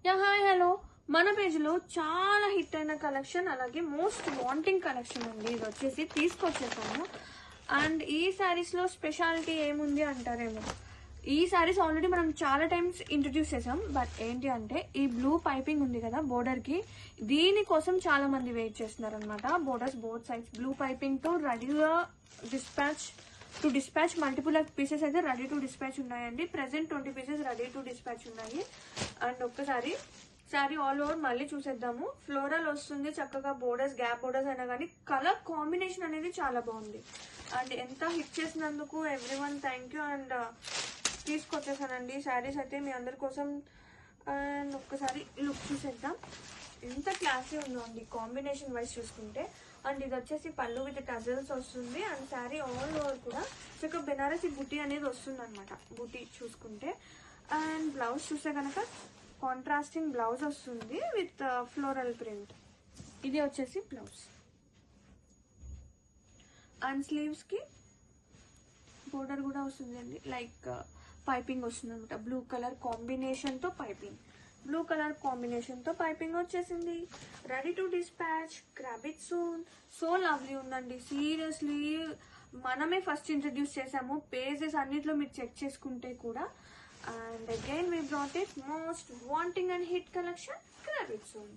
Yeah hi hello, మన పేజ్లో చాలా హిట్ అయిన కలెక్షన్, అలాగే మోస్ట్ వాంటింగ్ కలెక్షన్ అండి. ఇది వచ్చేసి తీసుకొచ్చేసాము. అండ్ ఈ శారీస్లో స్పెషాలిటీ ఏముంది అంటారేమో, ఈ శారీస్ ఆల్రెడీ మనం చాలా టైమ్స్ ఇంట్రడ్యూస్ చేసాం. బట్ ఏంటి అంటే ఈ బ్లూ పైపింగ్ ఉంది కదా బోర్డర్కి, దీనికోసం చాలా మంది వెయిట్ చేస్తున్నారు అనమాట. బోర్డర్స్ బోత్ సైడ్స్ బ్లూ పైపింగ్తో రెడీగా డిస్పాచ్ మల్టిపుల్ పీసెస్ అయితే రెడీ టు డిస్పాచ్ ఉన్నాయండి. Present 20 pieces ready to dispatch ఉన్నాయి. అండ్ ఒక్కసారి శారీ ఆల్ ఓవర్ మళ్ళీ చూసేద్దాము. ఫ్లోరల్ వస్తుంది చక్కగా, బోర్డర్స్ గ్యాప్ బోర్డర్స్ అయినా కానీ కలర్ కాంబినేషన్ అనేది చాలా బాగుంది. అండ్ ఎంత హిట్ చేసినందుకు ఎవ్రీవన్ థ్యాంక్ యూ. అండ్ తీసుకొచ్చేసానండి శారీస్ అయితే మీ అందరి కోసం. అండ్ ఒక్కసారి లుక్ చూసేద్దాం, ఎంత క్లాసీ ఉందో అండి కాంబినేషన్ వైజ్ చూసుకుంటే. అండ్ ఇది వచ్చేసి పళ్ళు విత్ టజల్స్ వస్తుంది. అండ్ శారీ ఆల్ ఓవర్ కూడా చక్కగా బెనారసి బుటీ అనేది వస్తుంది అనమాట, బుటీ చూసుకుంటే. అండ్ బ్లౌజ్ చూస్తే కనుక కాంట్రాస్టింగ్ బ్లౌజ్ వస్తుంది విత్ ఫ్లోరల్ ప్రింట్. ఇది వచ్చేసి బ్లౌజ్. అండ్ స్లీవ్స్ కి బోర్డర్ కూడా వస్తుంది అండి, లైక్ పైపింగ్ వస్తుంది అనమాట. బ్లూ కలర్ కాంబినేషన్ తో పైపింగ్, బ్లూ కలర్ కాంబినేషన్ తో పైపింగ్ వచ్చేసింది. Ready to dispatch, grab it soon. So lovely ఉందండి సీరియస్లీ. మనమే ఫస్ట్ ఇంట్రడ్యూస్ చేసాము, పేజెస్ అన్నిట్లో మీరు చెక్ చేసుకుంటే కూడా. And again we brought it most wanting and hit collection. Grab it soon.